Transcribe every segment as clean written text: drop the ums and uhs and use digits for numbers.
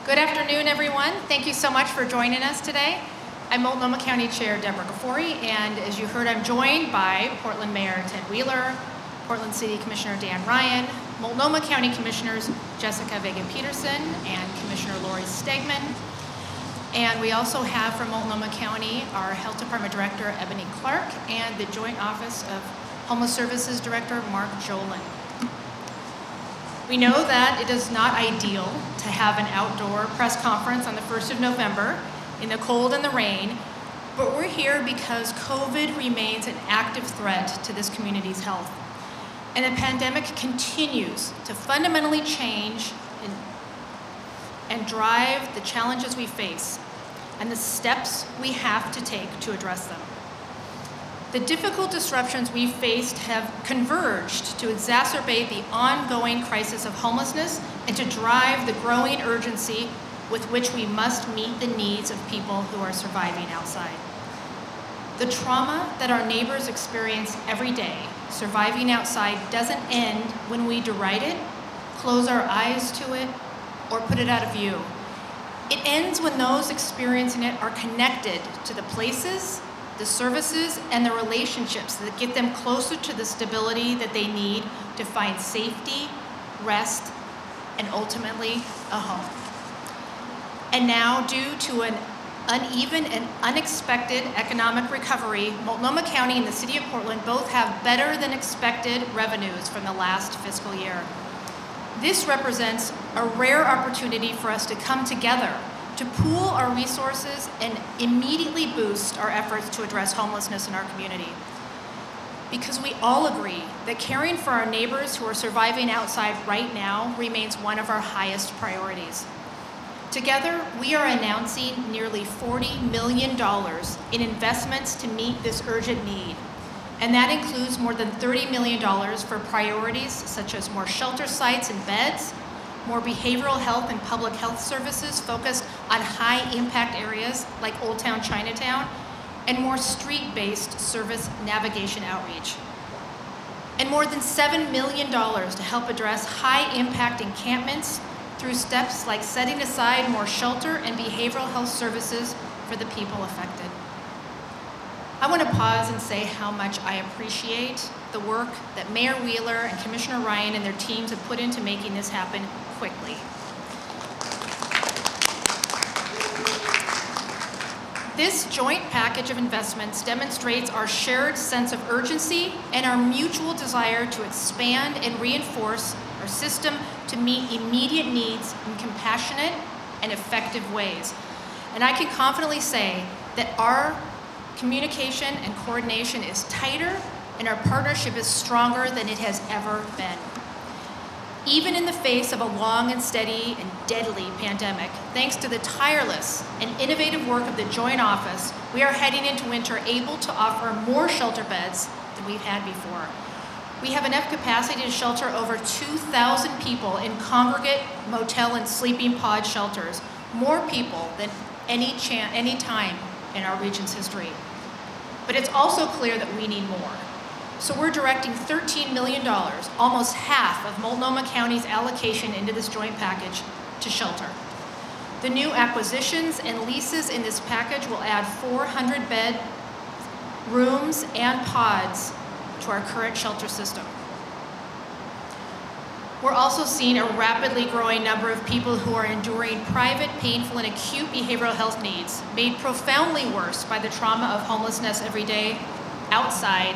Good afternoon, everyone. Thank you so much for joining us today. I'm Multnomah County Chair Deborah Gafori, and as you heard, I'm joined by Portland Mayor Ted Wheeler, Portland City Commissioner Dan Ryan, Multnomah County Commissioners Jessica Vega-Peterson and Commissioner Lori Stegman. And we also have from Multnomah County our Health Department Director Ebony Clark and the Joint Office of Homeless Services Director Mark Jolin. We know that it is not ideal to have an outdoor press conference on the 1st of November in the cold and the rain, but we're here because COVID remains an active threat to this community's health. And the pandemic continues to fundamentally change and drive the challenges we face and the steps we have to take to address them. The difficult disruptions we've faced have converged to exacerbate the ongoing crisis of homelessness and to drive the growing urgency with which we must meet the needs of people who are surviving outside. The trauma that our neighbors experience every day, surviving outside, doesn't end when we deride it, close our eyes to it, or put it out of view. It ends when those experiencing it are connected to the places, the services, and the relationships that get them closer to the stability that they need to find safety, rest, and ultimately a home. And now, due to an uneven and unexpected economic recovery, Multnomah County and the City of Portland both have better than expected revenues from the last fiscal year. This represents a rare opportunity for us to come together to pool our resources and immediately boost our efforts to address homelessness in our community. Because we all agree that caring for our neighbors who are surviving outside right now remains one of our highest priorities. Together, we are announcing nearly $40 million in investments to meet this urgent need. And that includes more than $30 million for priorities such as more shelter sites and beds, more behavioral health and public health services focused on high-impact areas like Old Town Chinatown, and more street-based service navigation outreach. And more than $7 million to help address high-impact encampments through steps like setting aside more shelter and behavioral health services for the people affected. I want to pause and say how much I appreciate the work that Mayor Wheeler and Commissioner Ryan and their teams have put into making this happen quickly. This joint package of investments demonstrates our shared sense of urgency and our mutual desire to expand and reinforce our system to meet immediate needs in compassionate and effective ways. And I can confidently say that our communication and coordination is tighter and our partnership is stronger than it has ever been. Even in the face of a long and steady and deadly pandemic, thanks to the tireless and innovative work of the Joint Office, we are heading into winter able to offer more shelter beds than we've had before. We have enough capacity to shelter over 2,000 people in congregate, motel, and sleeping pod shelters, more people than any time in our region's history. But it's also clear that we need more. So we're directing $13 million, almost half of Multnomah County's allocation into this joint package, to shelter. The new acquisitions and leases in this package will add 400 bed rooms and pods to our current shelter system. We're also seeing a rapidly growing number of people who are enduring private, painful, and acute behavioral health needs, made profoundly worse by the trauma of homelessness every day, outside,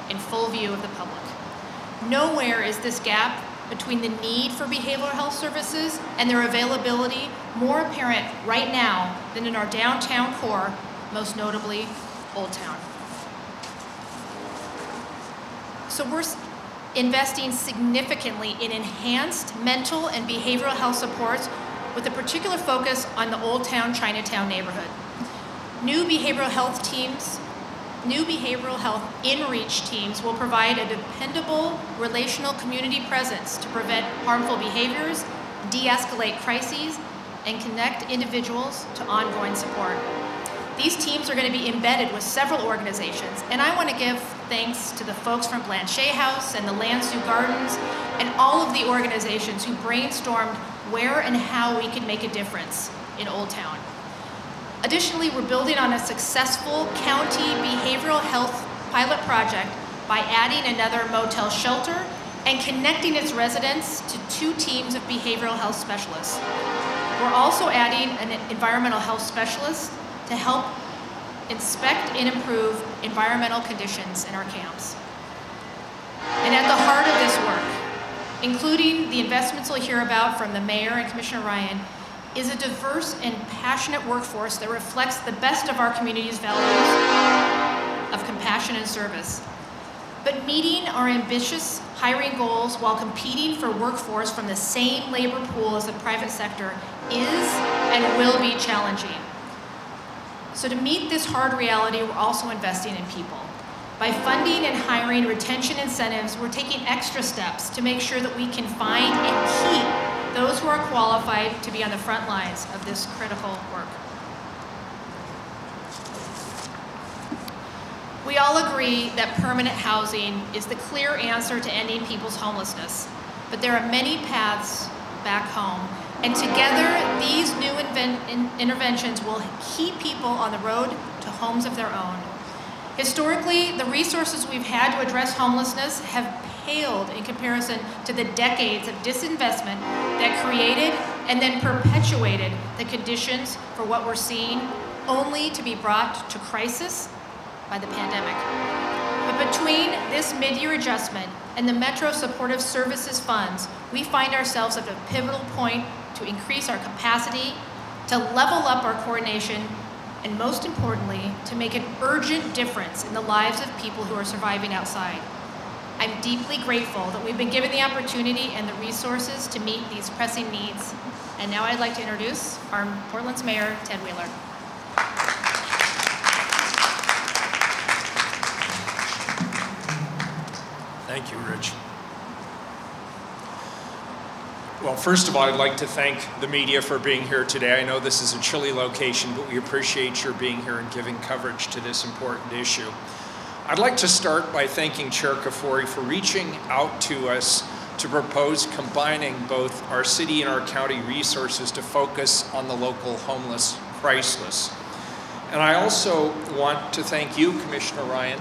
in full view of the public. Nowhere is this gap between the need for behavioral health services and their availability more apparent right now than in our downtown core, most notably Old Town. So we're investing significantly in enhanced mental and behavioral health supports with a particular focus on the Old Town Chinatown neighborhood. New behavioral health in-reach teams will provide a dependable relational community presence to prevent harmful behaviors, de-escalate crises, and connect individuals to ongoing support. These teams are going to be embedded with several organizations, and I want to give thanks to the folks from Blanchet House and the Lansu Gardens and all of the organizations who brainstormed where and how we can make a difference in Old Town. Additionally, we're building on a successful county behavioral health pilot project by adding another motel shelter and connecting its residents to 2 teams of behavioral health specialists. We're also adding an environmental health specialist to help inspect and improve environmental conditions in our camps. And at the heart of this work, including the investments we'll hear about from the Mayor and Commissioner Ryan, is a diverse and passionate workforce that reflects the best of our community's values of compassion and service. But meeting our ambitious hiring goals while competing for workforce from the same labor pool as the private sector is and will be challenging. So to meet this hard reality, we're also investing in people. By funding and hiring retention incentives, we're taking extra steps to make sure that we can find and keep those who are qualified to be on the front lines of this critical work. We all agree that permanent housing is the clear answer to ending people's homelessness, but there are many paths back home, and together these new interventions will keep people on the road to homes of their own. Historically, the resources we've had to address homelessness have paled in comparison to the decades of disinvestment that created and then perpetuated the conditions for what we're seeing, only to be brought to crisis by the pandemic. But between this mid-year adjustment and the Metro Supportive Services funds, we find ourselves at a pivotal point to increase our capacity, to level up our coordination, and most importantly, to make an urgent difference in the lives of people who are surviving outside. I'm deeply grateful that we've been given the opportunity and the resources to meet these pressing needs. And now I'd like to introduce our Portland's Mayor, Ted Wheeler. Thank you, Rich. Well, first of all, I'd like to thank the media for being here today. I know this is a chilly location, but we appreciate your being here and giving coverage to this important issue. I'd like to start by thanking Chair Kafoury for reaching out to us to propose combining both our city and our county resources to focus on the local homeless crisis. And I also want to thank you, Commissioner Ryan,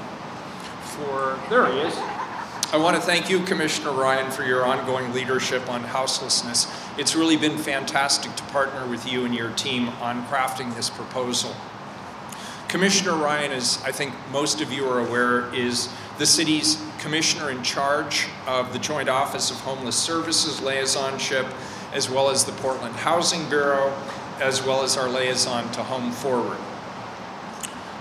there he is. I want to thank you, Commissioner Ryan, for your ongoing leadership on houselessness. It's really been fantastic to partner with you and your team on crafting this proposal. Commissioner Ryan, as I think most of you are aware, is the city's commissioner in charge of the Joint Office of Homeless Services liaisonship, as well as the Portland Housing Bureau, as well as our liaison to Home Forward.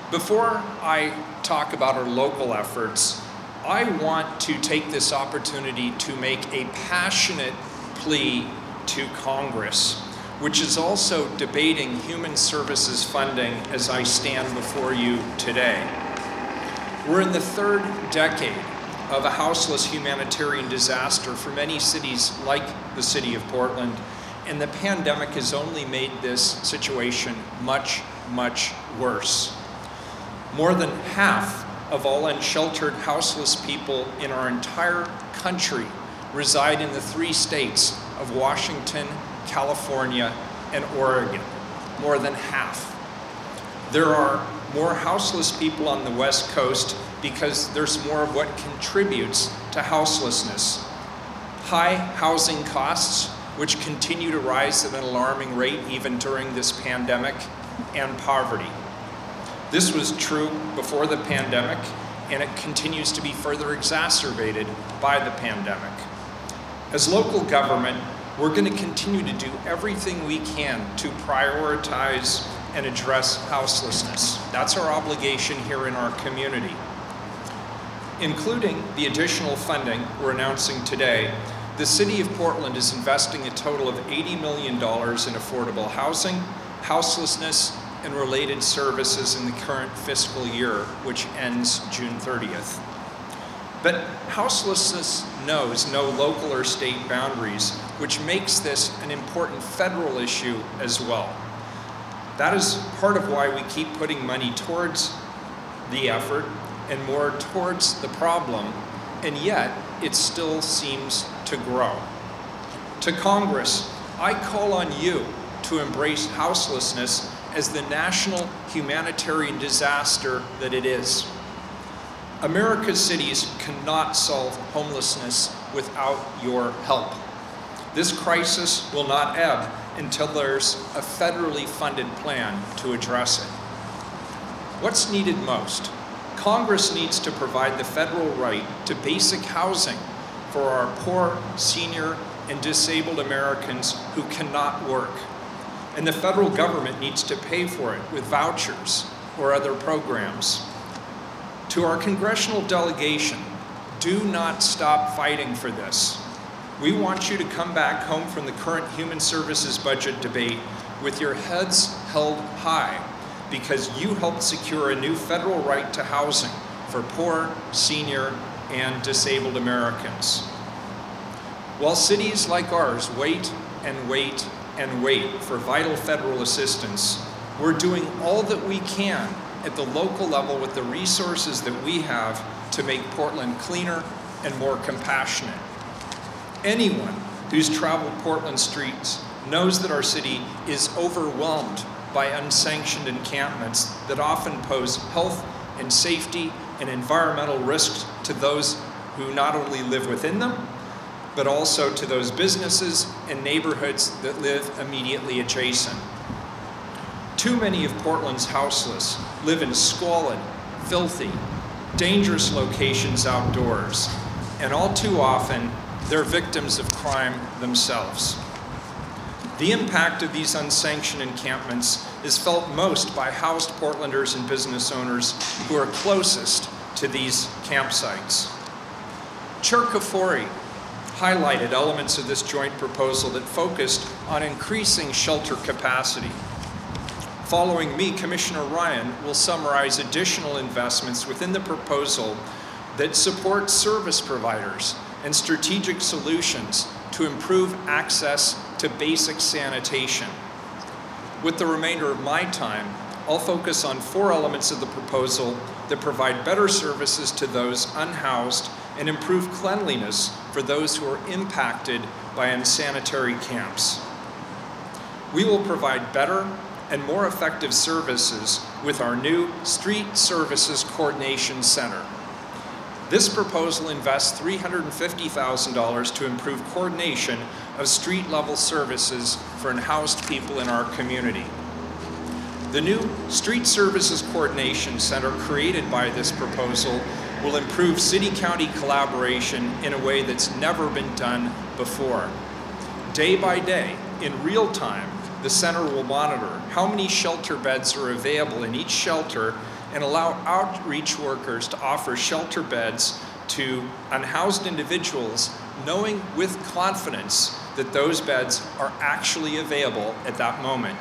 Before I talk about our local efforts, I want to take this opportunity to make a passionate plea to Congress, which is also debating human services funding as I stand before you today. We're in the 3rd decade of a houseless humanitarian disaster for many cities like the city of Portland, and the pandemic has only made this situation much, much worse. More than half of all unsheltered houseless people in our entire country reside in the 3 states of Washington, California, and Oregon. More than half. There are more houseless people on the West Coast because there's more of what contributes to houselessness. High housing costs, which continue to rise at an alarming rate even during this pandemic, and poverty. This was true before the pandemic, and it continues to be further exacerbated by the pandemic. As local government, we're going to continue to do everything we can to prioritize and address houselessness. That's our obligation here in our community. Including the additional funding we're announcing today, the City of Portland is investing a total of $80 million in affordable housing, houselessness, and related services in the current fiscal year, which ends June 30th. But houselessness knows no local or state boundaries, which makes this an important federal issue as well. That is part of why we keep putting money towards the effort and more towards the problem, and yet it still seems to grow. To Congress, I call on you to embrace houselessness as the national humanitarian disaster that it is. America's cities cannot solve homelessness without your help. This crisis will not ebb until there's a federally funded plan to address it. What's needed most? Congress needs to provide the federal right to basic housing for our poor, senior, and disabled Americans who cannot work. And the federal government needs to pay for it with vouchers or other programs. To our congressional delegation, do not stop fighting for this. We want you to come back home from the current Human Services budget debate with your heads held high, because you helped secure a new federal right to housing for poor, senior, and disabled Americans. While cities like ours wait and wait and wait for vital federal assistance, we're doing all that we can at the local level with the resources that we have to make Portland cleaner and more compassionate. Anyone who's traveled Portland streets knows that our city is overwhelmed by unsanctioned encampments that often pose health and safety and environmental risks to those who not only live within them, but also to those businesses and neighborhoods that live immediately adjacent. Too many of Portland's houseless live in squalid, filthy, dangerous locations outdoors, and all too often, they're victims of crime themselves. The impact of these unsanctioned encampments is felt most by housed Portlanders and business owners who are closest to these campsites. Chair Kafoury highlighted elements of this joint proposal that focused on increasing shelter capacity. Following me, Commissioner Ryan will summarize additional investments within the proposal that support service providers and strategic solutions to improve access to basic sanitation. With the remainder of my time, I'll focus on 4 elements of the proposal that provide better services to those unhoused and improve cleanliness for those who are impacted by unsanitary camps. We will provide better and more effective services with our new Street Services Coordination Center. This proposal invests $350,000 to improve coordination of street-level services for unhoused people in our community. The new Street Services Coordination Center created by this proposal will improve city-county collaboration in a way that's never been done before. Day by day, in real time, the center will monitor how many shelter beds are available in each shelter and allow outreach workers to offer shelter beds to unhoused individuals, knowing with confidence that those beds are actually available at that moment.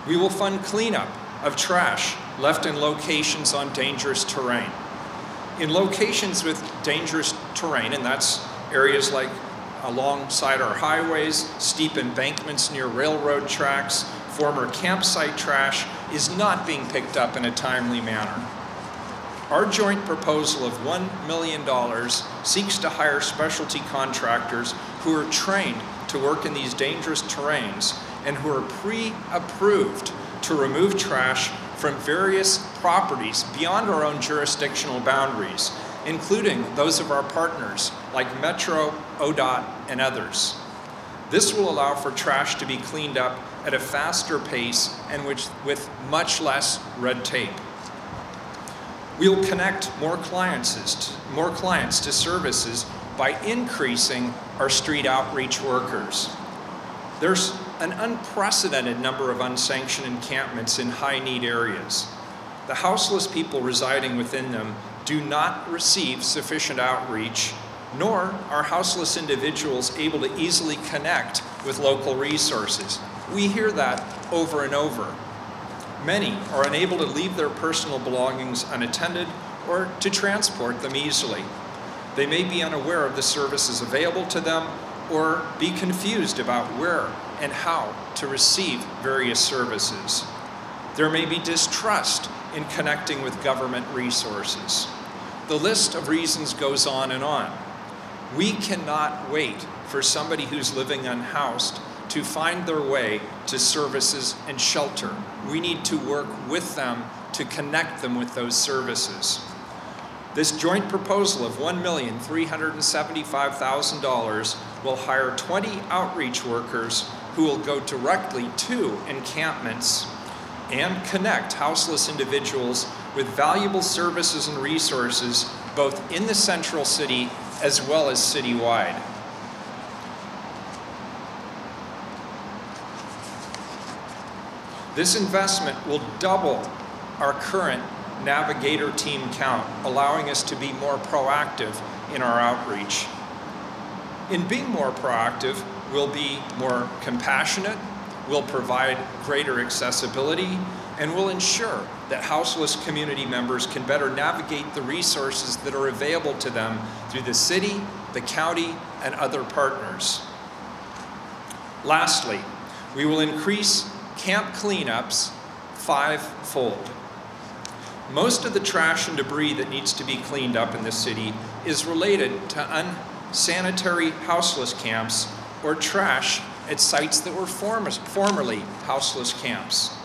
We will fund cleanup of trash left in locations on dangerous terrain. In locations with dangerous terrain, and that's areas like alongside our highways, steep embankments near railroad tracks, former campsite trash is not being picked up in a timely manner. Our joint proposal of $1 million seeks to hire specialty contractors who are trained to work in these dangerous terrains and who are pre-approved to remove trash from various properties beyond our own jurisdictional boundaries, including those of our partners like Metro, ODOT, and others. This will allow for trash to be cleaned up at a faster pace and with much less red tape. We will connect more clients to services by increasing our street outreach workers. There's an unprecedented number of unsanctioned encampments in high-need areas. The houseless people residing within them do not receive sufficient outreach, nor are houseless individuals able to easily connect with local resources. We hear that over and over. Many are unable to leave their personal belongings unattended or to transport them easily. They may be unaware of the services available to them or be confused about where and how to receive various services. There may be distrust in connecting with government resources. The list of reasons goes on and on. We cannot wait for somebody who's living unhoused to find their way to services and shelter. We need to work with them to connect them with those services. This joint proposal of $1,375,000 will hire 20 outreach workers who will go directly to encampments and connect houseless individuals with valuable services and resources both in the central city as well as citywide. This investment will double our current Navigator team count, allowing us to be more proactive in our outreach. In being more proactive, we'll be more compassionate, we'll provide greater accessibility, and we'll ensure that houseless community members can better navigate the resources that are available to them through the city, the county, and other partners. Lastly, we will increase camp cleanups 5-fold. Most of the trash and debris that needs to be cleaned up in the city is related to unsanitary houseless camps or trash at sites that were formerly houseless camps.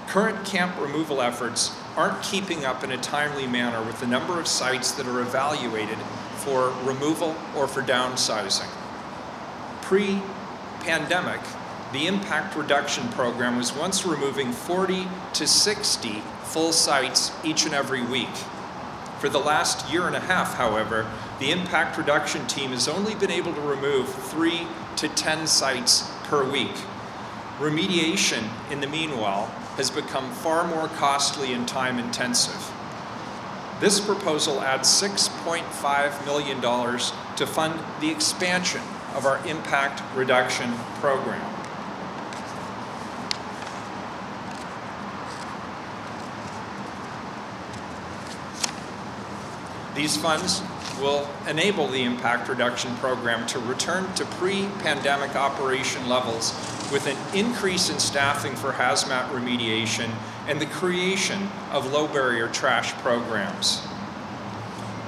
Current camp removal efforts aren't keeping up in a timely manner with the number of sites that are evaluated for removal or for downsizing. Pre-pandemic, the impact reduction program was once removing 40 to 60 full sites each and every week. For the last year and a half, however, the impact reduction team has only been able to remove 3 to 10 sites per week. Remediation, in the meanwhile, has become far more costly and time intensive. This proposal adds $6.5 million to fund the expansion of our impact reduction program. These funds will enable the impact reduction program to return to pre-pandemic operation levels with an increase in staffing for hazmat remediation and the creation of low-barrier trash programs.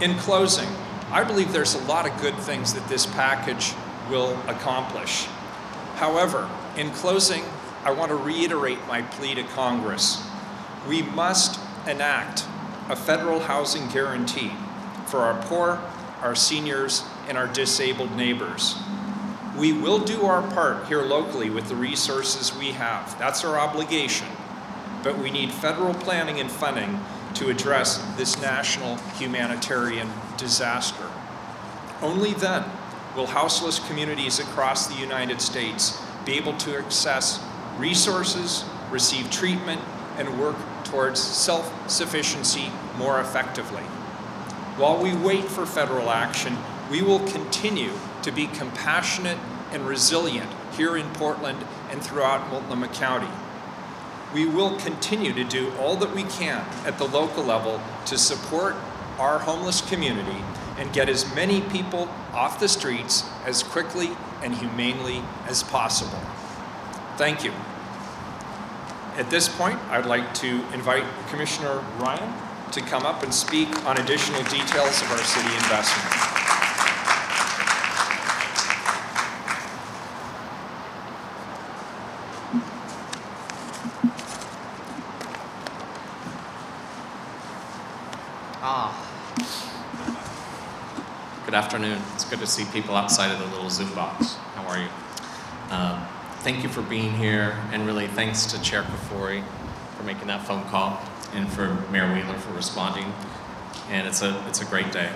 In closing, I believe there's a lot of good things that this package will accomplish. However, in closing, I want to reiterate my plea to Congress. We must enact a federal housing guarantee for our poor, our seniors, and our disabled neighbors. We will do our part here locally with the resources we have. That's our obligation. But we need federal planning and funding to address this national humanitarian disaster. Only then will houseless communities across the United States be able to access resources, receive treatment, and work towards self-sufficiency more effectively. While we wait for federal action, we will continue to be compassionate and resilient here in Portland and throughout Multnomah County. We will continue to do all that we can at the local level to support our homeless community and get as many people off the streets as quickly and humanely as possible. Thank you. At this point, I'd like to invite Commissioner Ryan to come up and speak on additional details of our city investment. Good afternoon. It's good to see people outside of the little Zoom box. How are you? Thank you for being here, and really thanks to Chair Kafori for making that phone call, and for Mayor Wheeler for responding. And it's a great day.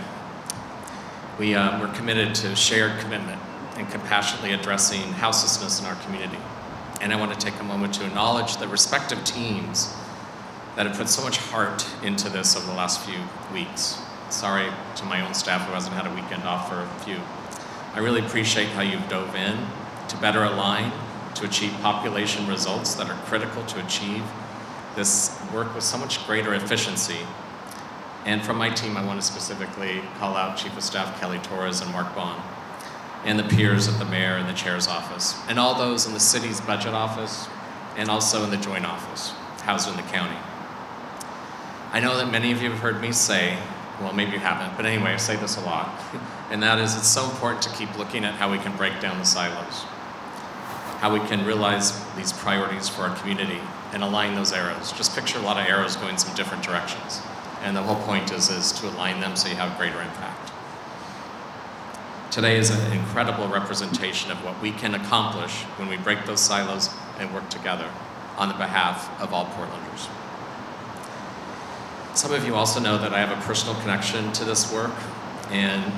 We're committed to shared commitment and compassionately addressing houselessness in our community. And I want to take a moment to acknowledge the respective teams that have put so much heart into this over the last few weeks. Sorry to my own staff who hasn't had a weekend off for a few. I really appreciate how you've dove in to better align, to achieve population results that are critical to achieve this work with so much greater efficiency. And from my team, I want to specifically call out Chief of Staff Kelly Torres and Mark Bond, and the peers at the mayor and the chair's office, and all those in the city's budget office, and also in the joint office, housed in the county. I know that many of you have heard me say well, maybe you haven't, but anyway, I say this a lot, and that is it's so important to keep looking at how we can break down the silos, how we can realize these priorities for our community and align those arrows. Just picture a lot of arrows going some different directions, and the whole point is to align them so you have greater impact. Today is an incredible representation of what we can accomplish when we break those silos and work together on the behalf of all Portlanders. Some of you also know that I have a personal connection to this work, and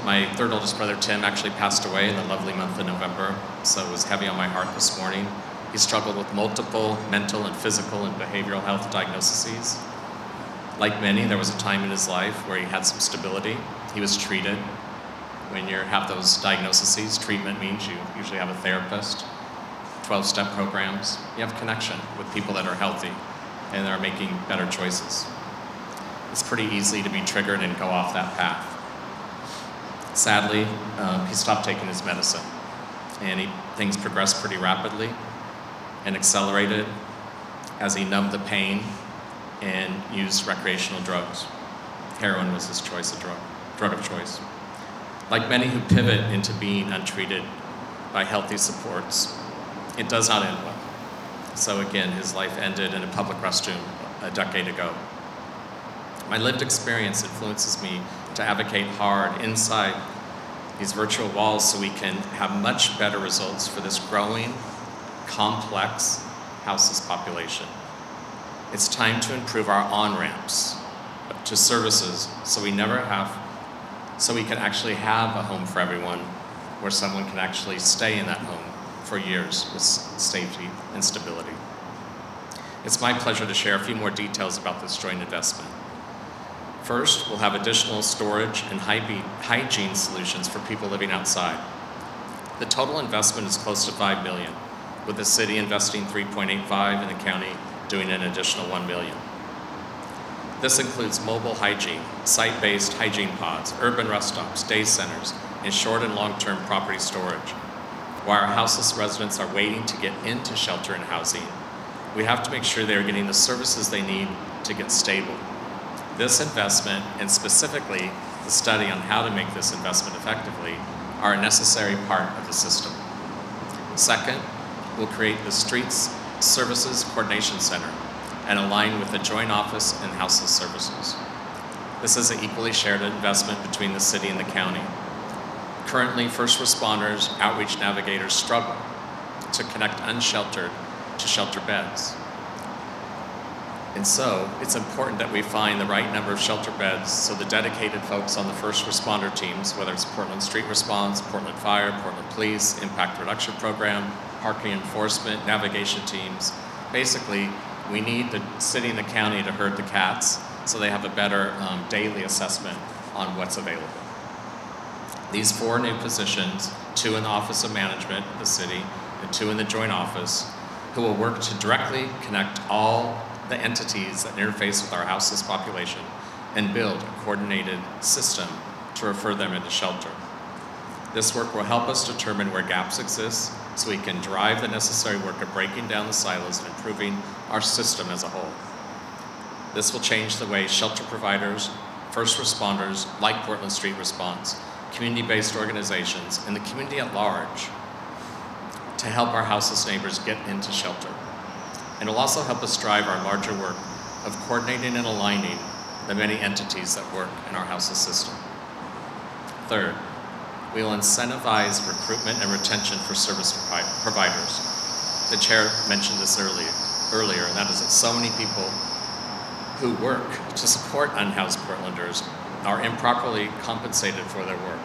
my third oldest brother, Tim, actually passed away in the lovely month of November, so it was heavy on my heart this morning. He struggled with multiple mental and physical and behavioral health diagnoses. Like many, there was a time in his life where he had some stability. He was treated. When you have those diagnoses, treatment means you usually have a therapist, 12-step programs. You have connection with people that are healthy and are making better choices. It's pretty easy to be triggered and go off that path. Sadly, he stopped taking his medicine, and things progressed pretty rapidly and accelerated as he numbed the pain and used recreational drugs. Heroin was his choice of drug of choice. Like many who pivot into being untreated by healthy supports, it does not end well. So again, his life ended in a public restroom a decade ago. My lived experience influences me to advocate hard inside these virtual walls so we can have much better results for this growing, complex houseless population. It's time to improve our on-ramps to services so we can actually have a home for everyone where someone can actually stay in that home for years with safety and stability. It's my pleasure to share a few more details about this joint investment. First, we'll have additional storage and hygiene solutions for people living outside. The total investment is close to $5 million, with the city investing $3.85 and the county doing an additional $1 million. This includes mobile hygiene, site-based hygiene pods, urban rest stops, day centers, and short and long-term property storage. While our houseless residents are waiting to get into shelter and housing, we have to make sure they are getting the services they need to get stable. This investment, and specifically the study on how to make this investment effectively, are a necessary part of the system. Second, we'll create the Streets Services Coordination Center and align with the Joint Office and Houseless Services. This is an equally shared investment between the city and the county. Currently, first responders, outreach navigators struggle to connect unsheltered to shelter beds. And so, it's important that we find the right number of shelter beds so the dedicated folks on the first responder teams, whether it's Portland Street Response, Portland Fire, Portland Police, Impact Reduction Program, parking enforcement, navigation teams, basically, we need the city and the county to herd the cats so they have a better daily assessment on what's available. These 4 new positions, 2 in the Office of Management of the city and 2 in the Joint Office, who will work to directly connect all the entities that interface with our houseless population and build a coordinated system to refer them into shelter. This work will help us determine where gaps exist so we can drive the necessary work of breaking down the silos and improving our system as a whole. This will change the way shelter providers, first responders like Portland Street Response, community-based organizations, and the community at large to help our houseless neighbors get into shelter. And it'll also help us drive our larger work of coordinating and aligning the many entities that work in our houseless system. Third, we will incentivize recruitment and retention for service providers. The chair mentioned this earlier, and that is that so many people who work to support unhoused Portlanders are improperly compensated for their work.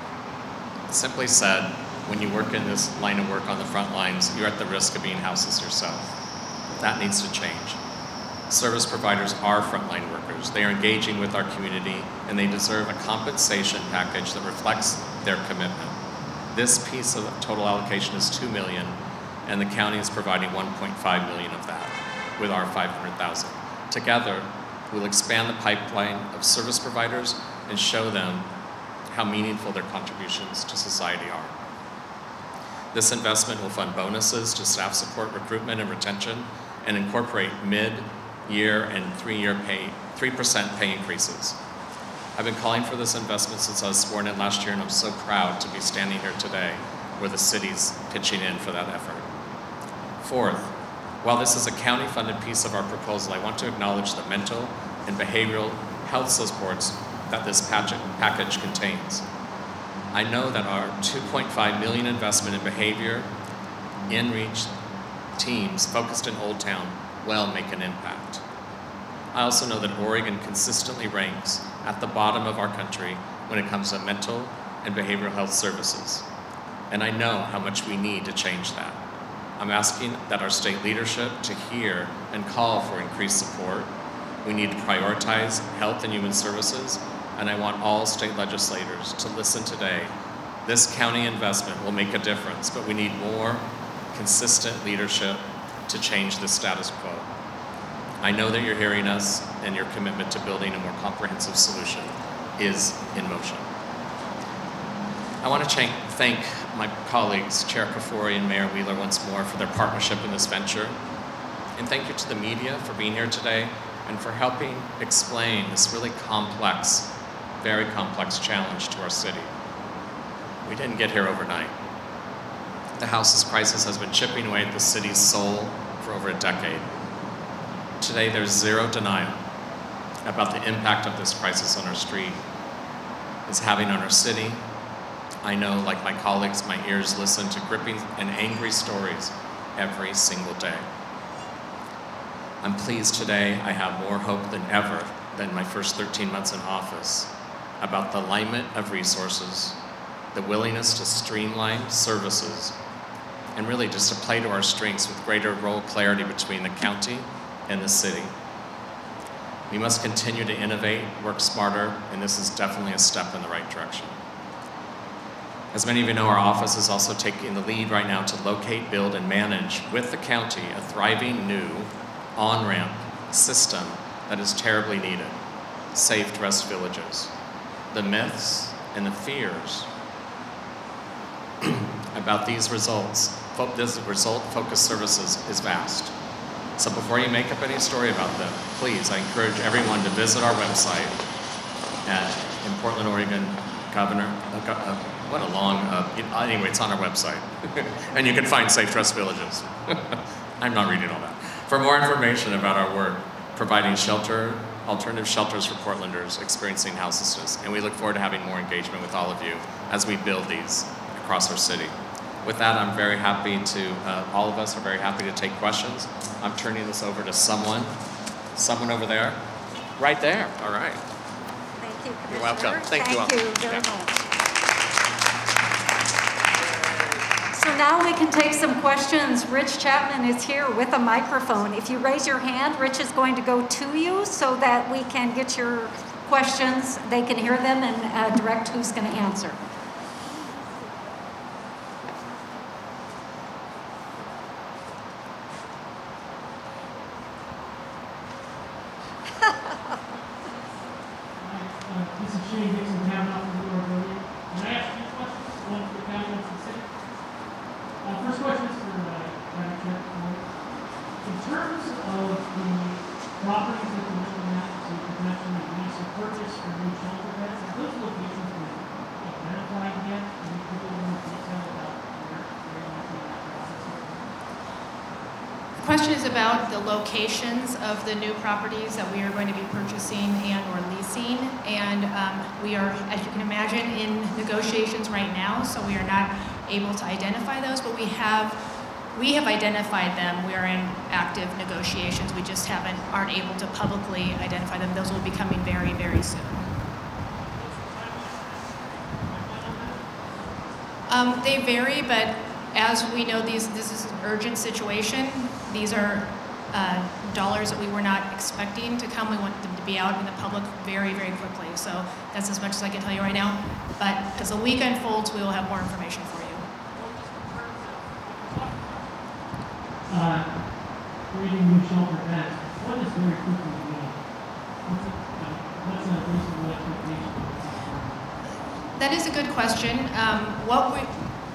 Simply said, when you work in this line of work on the front lines, you're at the risk of being houseless yourself. That needs to change. Service providers are frontline workers. They are engaging with our community, and they deserve a compensation package that reflects their commitment. This piece of the total allocation is $2 million, and the county is providing $1.5 million of that with our $500,000. Together, we'll expand the pipeline of service providers and show them how meaningful their contributions to society are. This investment will fund bonuses to staff support recruitment and retention and incorporate mid-year and 3% pay increases. I've been calling for this investment since I was sworn in last year, and I'm so proud to be standing here today where the city's pitching in for that effort. Fourth, while this is a county-funded piece of our proposal, I want to acknowledge the mental and behavioral health supports that this package contains. I know that our $2.5 million investment in behavior, in-reach teams focused in Old Town will make an impact. I also know that Oregon consistently ranks at the bottom of our country when it comes to mental and behavioral health services. And I know how much we need to change that. I'm asking that our state leadership to hear and call for increased support. We need to prioritize health and human services, and I want all state legislators to listen today. This county investment will make a difference, but we need more consistent leadership to change the status quo. I know that you're hearing us, and your commitment to building a more comprehensive solution is in motion. I want to thank my colleagues, Chair Kafoury and Mayor Wheeler, once more for their partnership in this venture. And thank you to the media for being here today and for helping explain this really complex, very complex challenge to our city. We didn't get here overnight. The houseless crisis has been chipping away at the city's soul for over a decade. Today, there's zero denial about the impact of this crisis on our street it's having on our city. I know, like my colleagues, my ears listen to gripping and angry stories every single day. I'm pleased today I have more hope than ever than my first 13 months in office about the alignment of resources, the willingness to streamline services, and really just to play to our strengths with greater role clarity between the county and the city. We must continue to innovate, work smarter, and this is definitely a step in the right direction. As many of you know, our office is also taking the lead right now to locate, build, and manage with the county a thriving new on-ramp system that is terribly needed, safe to rest villages. The myths and the fears about these results, this result-focused services is vast. So before you make up any story about them, please, I encourage everyone to visit our website in Portland, Oregon, what a long, anyway, it's on our website. And you can find Safe Trust Villages. I'm not reading all that. For more information about our work, providing shelter, alternative shelters for Portlanders experiencing houselessness, and we look forward to having more engagement with all of you as we build these across our city. With that, I'm very happy to, all of us are very happy to take questions. I'm turning this over to someone over there, right there, all right. Thank you, Commissioner. You're welcome. Thank you all. Thank you very much. So now we can take some questions. Rich Chapman is here with a microphone. If you raise your hand, Rich is going to go to you so that we can get your questions. They can hear them and direct who's going to answer. About the locations of the new properties that we are going to be purchasing and or leasing, and we are, as you can imagine, in negotiations right now, so we are not able to identify those, but we have identified them. We are in active negotiations. We just aren't able to publicly identify them. Those will be coming very, very soon. They vary, but as we know, this is an urgent situation. These are dollars that we were not expecting to come. We want them to be out in the public very, very quickly. So that's as much as I can tell you right now. But as the week unfolds, we will have more information for you. Reading new shelter beds, what is very quickly mean? What's a reasonable expectation? That is a good question.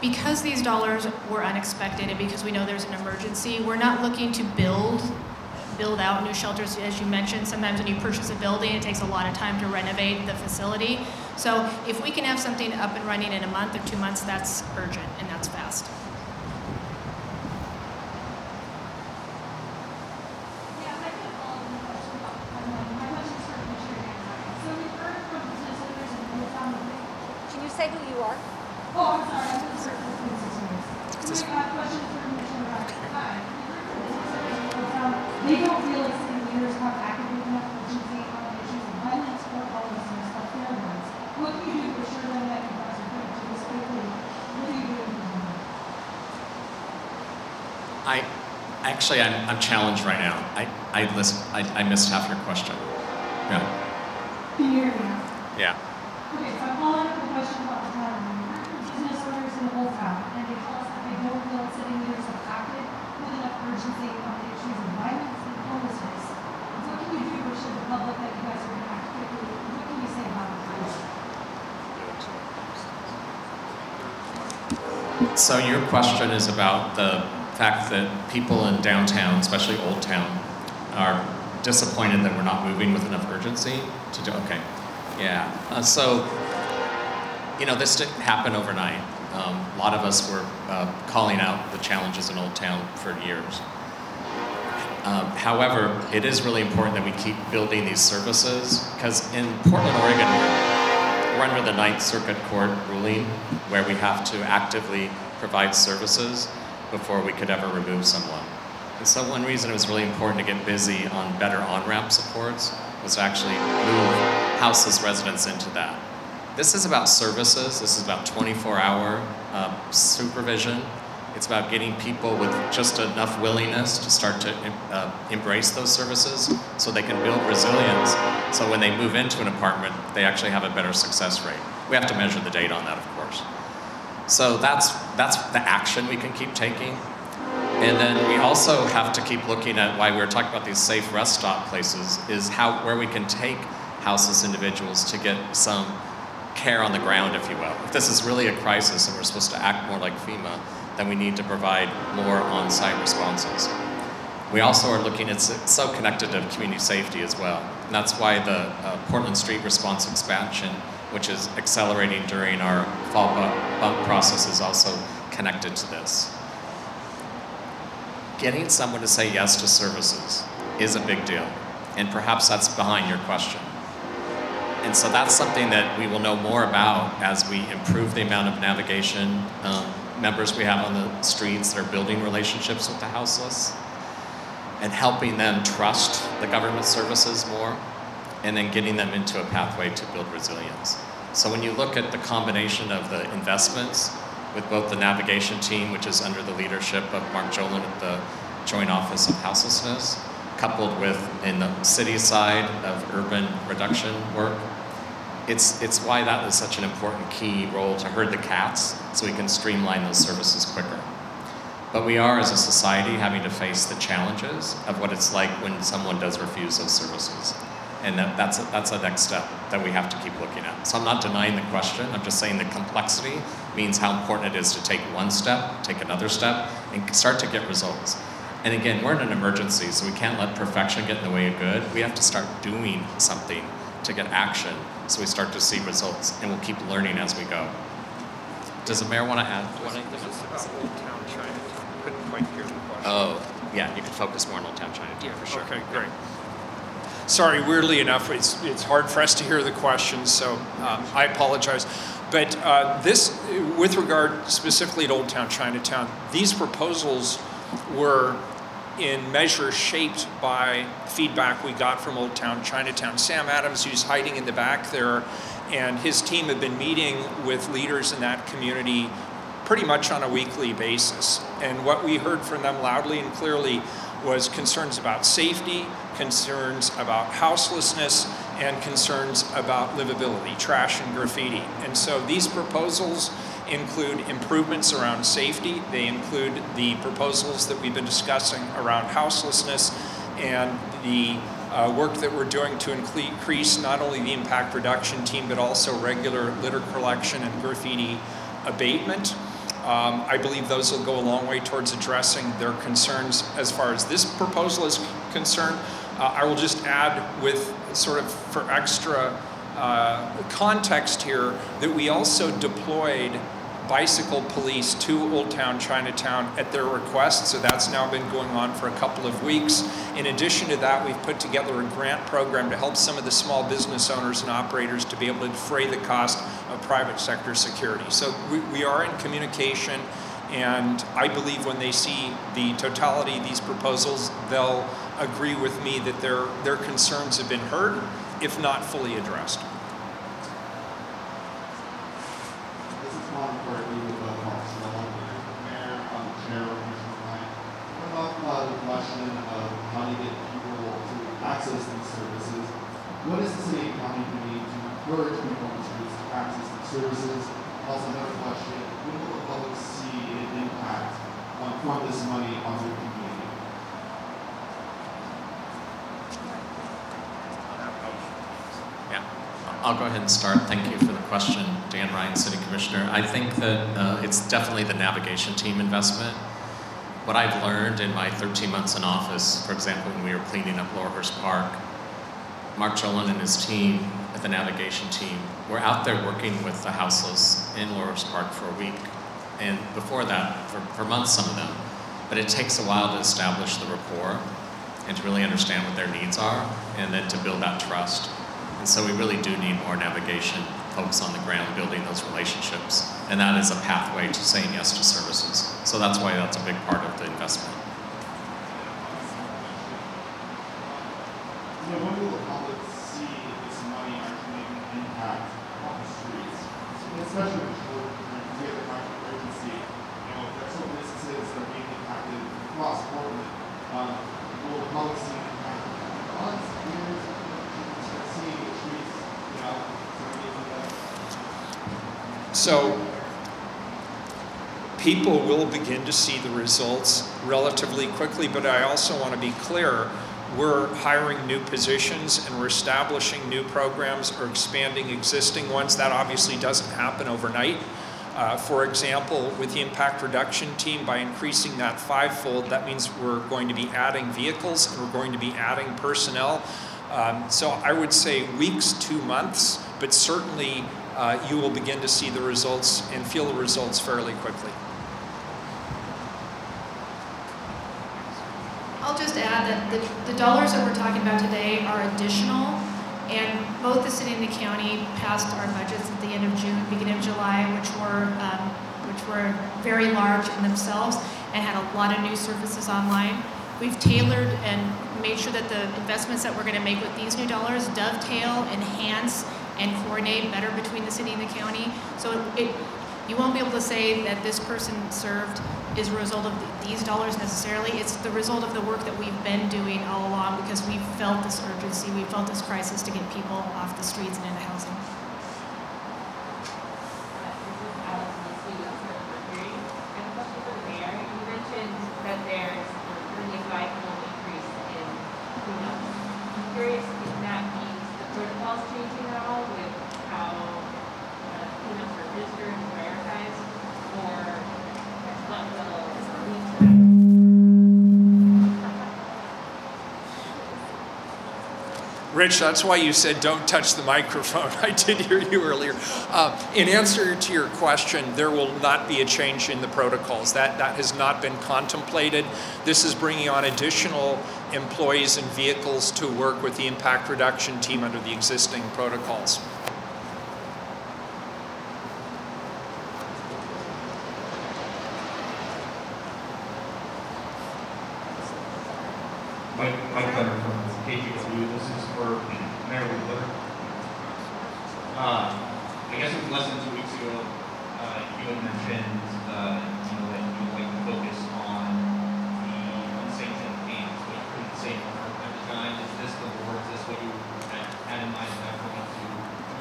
Because these dollars were unexpected and because we know there's an emergency, we're not looking to build build out new shelters, as you mentioned. Sometimes when you purchase a building, it takes a lot of time to renovate the facility. So if we can have something up and running in a month or 2 months, that's urgent and that's fast. Can you say who you are? Oh, I'm sorry. I'm just questions for Commissioner They don't feel like city leaders have activated enough urgency on the issues of violence or homelessness of their ones. What can you do to assure them that you guys are going to do this quickly? What are you doing for them? I'm challenged right now. I missed half your question. Yeah. Can you hear me now? Yeah. Okay, so I'm following up the question about the town. We heard from business owners in the whole town, and they tell us that they don't feel that city leaders have acted with enough urgency on the issues of violence and homelessness. What can you do to assure the public that you guys are going to act quickly? What can you say about it? So your question is about the fact that people in downtown, especially Old Town, are disappointed that we're not moving with enough urgency to do. Okay, yeah. So this didn't happen overnight. A lot of us were calling out the challenges in Old Town for years. However, it is really important that we keep building these services, because in Portland, Oregon, we're under the Ninth Circuit Court ruling where we have to actively provide services before we could ever remove someone. And so one reason it was really important to get busy on better on-ramp supports was to actually move houseless residents into that. This is about services. This is about 24-hour supervision. It's about getting people with just enough willingness to start to embrace those services so they can build resilience. So when they move into an apartment, they actually have a better success rate. We have to measure the data on that, of course. So that's the action we can keep taking. And then we also have to keep looking at why we were talking about these safe rest stop places, is where we can take houseless individuals to get some care on the ground, if you will. If this is really a crisis and we're supposed to act more like FEMA, then we need to provide more on-site responses. We also are looking, it's so connected to community safety as well. And that's why the Portland Street Response Expansion, which is accelerating during our fall bump process, is also connected to this. Getting someone to say yes to services is a big deal, and perhaps that's behind your question. And so that's something that we will know more about as we improve the amount of navigation members we have on the streets that are building relationships with the houseless and helping them trust the government services more, and then getting them into a pathway to build resilience. So when you look at the combination of the investments with both the navigation team, which is under the leadership of Mark Jolin at the Joint Office of Houselessness, coupled with in the city side of urban reduction work, it's why that is such an important key role to herd the cats so we can streamline those services quicker. But we are, as a society, having to face the challenges of what it's like when someone does refuse those services. And that's a next step that we have to keep looking at. So I'm not denying the question, I'm just saying the complexity means how important it is to take one step, take another step, and start to get results. And again, we're in an emergency, so we can't let perfection get in the way of good. We have to start doing something to get action so we start to see results, and we'll keep learning as we go. Does the mayor want to add anything? This is about Old Town Chinatown. Couldn't quite hear the question. Oh, yeah, you could focus more on Old Town Chinatown, yeah, for sure. Okay, great. Sorry, weirdly enough, it's hard for us to hear the questions, so I apologize. But this, with regard specifically to Old Town Chinatown, these proposals were in measure shaped by feedback we got from Old Town Chinatown. Sam Adams, who's hiding in the back there, and his team have been meeting with leaders in that community pretty much on a weekly basis. And what we heard from them loudly and clearly was concerns about safety, concerns about houselessness, and concerns about livability, trash and graffiti. And so these proposals include improvements around safety. They include the proposals that we've been discussing around houselessness and the work that we're doing to increase not only the impact reduction team, but also regular litter collection and graffiti abatement. I believe those will go a long way towards addressing their concerns as far as this proposal is concerned. I will just add, with sort of for extra context here, that we also deployed bicycle police to Old Town Chinatown at their request, so that's now been going on for a couple of weeks. In addition to that, we've put together a grant program to help some of the small business owners and operators to be able to defray the cost of private sector security. So we are in communication, and I believe when they see the totality of these proposals, they'll agree with me that their concerns have been heard, if not fully addressed. Access these services. What is the city and county doing to encourage people on the streets to access these services? Also, another question: when will the public see an impact from this money on their community? Yeah, I'll go ahead and start. Thank you for the question, Dan Ryan, City Commissioner. I think that it's definitely the navigation team investment. What I've learned in my 13 months in office, for example, when we were cleaning up Laurelhurst Park, Mark Jolin and his team at the navigation team were out there working with the houseless in Laurelhurst Park for a week. And before that, for months, some of them. But it takes a while to establish the rapport and to really understand what their needs are, and then to build that trust. And so we really do need more navigation folks on the ground building those relationships. And that is a pathway to saying yes to services. So that's why that's a big part of the investment. When will the public see this money actually make an impact on the streets? Especially with the economic urgency. There's some businesses that are being impacted across Portland. Will the public see an impact on years? Seeing the streets, So people will begin to see the results relatively quickly, but I also want to be clear, we're hiring new positions and we're establishing new programs or expanding existing ones. That obviously doesn't happen overnight. For example, with the impact reduction team, by increasing that 5-fold, that means we're going to be adding vehicles and we're going to be adding personnel. So I would say weeks to months, but certainly you will begin to see the results and feel the results fairly quickly. I'll just add that the dollars that we're talking about today are additional, and both the city and the county passed our budgets at the end of June, beginning of July, which were very large in themselves and had a lot of new services online. We've tailored and made sure that the investments that we're going to make with these new dollars dovetail, enhance, and coordinate better between the city and the county. So you won't be able to say that this person served is a result of these dollars necessarily. It's the result of the work that we've been doing all along, because we've felt this urgency, we felt this crisis to get people off the streets and into housing. Rich, that's why you said don't touch the microphone. I did hear you earlier. In answer to your question, there will not be a change in the protocols. That has not been contemplated. This is bringing on additional employees and vehicles to work with the impact reduction team under the existing protocols. Mike Leonard from KGW. This is for Mayor Wheeler. I guess it was less than 2 weeks ago, you had mentioned, that you would like to focus on the unsanctioned games, but you couldn't say more at the time. Is this the board? Is this what you had in mind that going to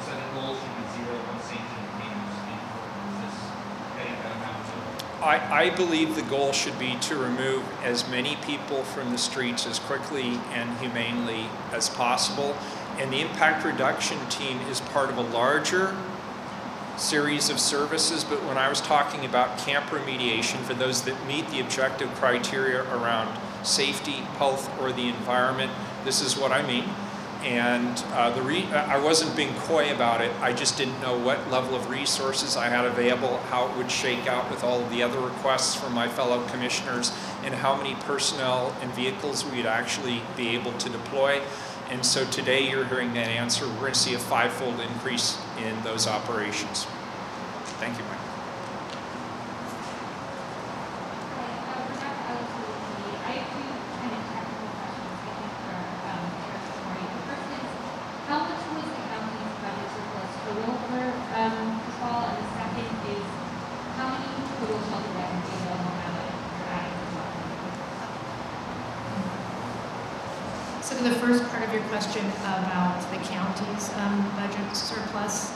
set a goal? Should be 0 unsanctioned games in Portland? Is this heading down that road? I believe the goal should be to remove as many people from the streets as quickly and humanely as possible. And the impact reduction team is part of a larger series of services, but when I was talking about camp remediation for those that meet the objective criteria around safety, health, or the environment, this is what I mean. And I wasn't being coy about it, I just didn't know what level of resources I had available, how it would shake out with all of the other requests from my fellow commissioners, and how many personnel and vehicles we'd actually be able to deploy. And so today you're hearing that answer. We're going to see a 5-fold increase in those operations. Thank you, Mike. How much was the county's budget surplus total for this fall? And the second is, how many total shelter beds are available now that you're adding as well? So to the first part of your question about the county's budget surplus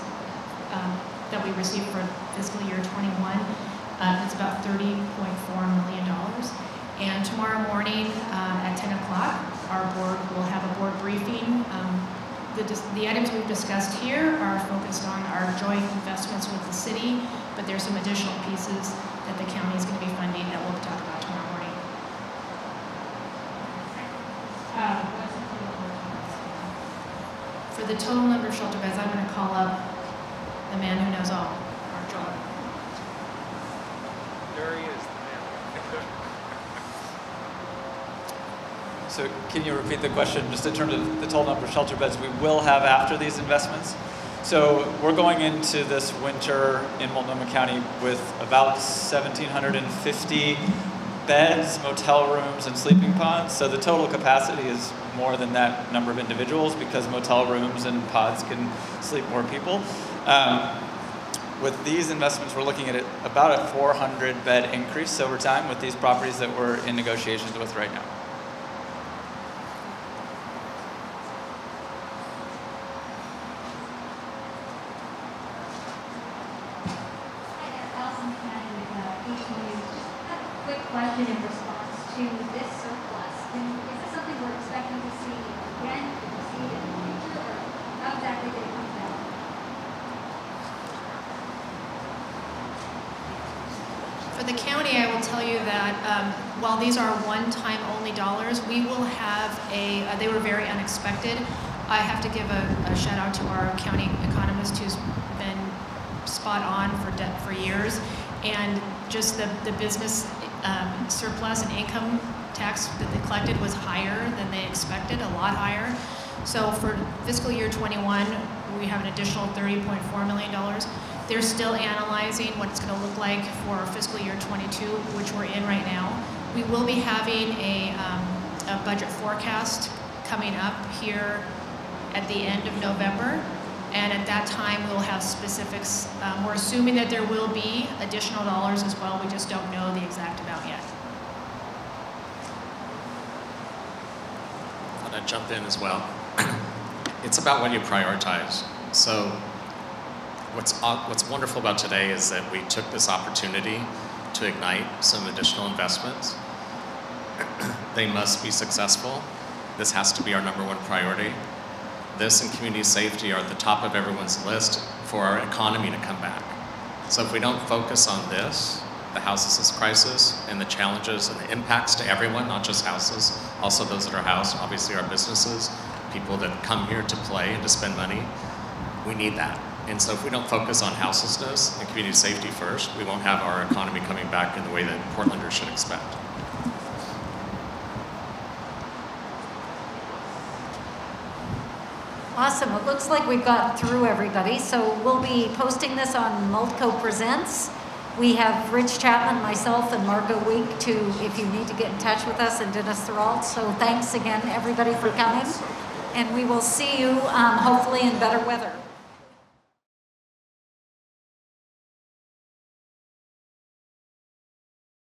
that we received for fiscal year 21, it's about $30.4 million. And tomorrow morning at 10 o'clock, our board will have a board briefing. The items we've discussed here are focused on our joint investments with the city, but there's some additional pieces that the county is going to be funding that we'll talk about tomorrow morning. What's the total number? For the total number of shelter beds, I'm going to call up the man who knows all, our Joel. There he is. So can you repeat the question just in terms of the total number of shelter beds we will have after these investments? So we're going into this winter in Multnomah County with about 1,750 beds, motel rooms, and sleeping pods. So the total capacity is more than that number of individuals because motel rooms and pods can sleep more people. With these investments, we're looking at about a 400 bed increase over time with these properties that we're in negotiations with right now. Question in response to this surplus. Is this something we're expecting to see again, to see it in the future, or how exactly did it come about? For the county, I will tell you that while these are one-time only dollars, we will have they were very unexpected. I have to give a shout out to our county economist who's been spot on for years, and just the business surplus and income tax that they collected was higher than they expected, a lot higher. So for fiscal year 21, we have an additional $30.4 million. They're still analyzing what it's going to look like for fiscal year 22, which we're in right now. We will be having a budget forecast coming up here at the end of November. And at that time, we'll have specifics. We're assuming that there will be additional dollars as well. We just don't know the exact amount yet. I thought I'd jump in as well. It's about what you prioritize. So what's wonderful about today is that we took this opportunity to ignite some additional investments. They must be successful. This has to be our #1 priority. This and community safety are at the top of everyone's list for our economy to come back. So if we don't focus on this, the houselessness crisis and the challenges and the impacts to everyone, not just houses, also those that are housed, obviously our businesses, people that come here to play and to spend money, we need that. And so if we don't focus on houselessness and community safety first, we won't have our economy coming back in the way that Portlanders should expect. Awesome. It looks like we've got through everybody. So we'll be posting this on Multco Presents. We have Rich Chapman, myself, and Margo Week if you need to get in touch with us, and Dennis Thrall. So thanks again, everybody, for coming. And we will see you hopefully in better weather.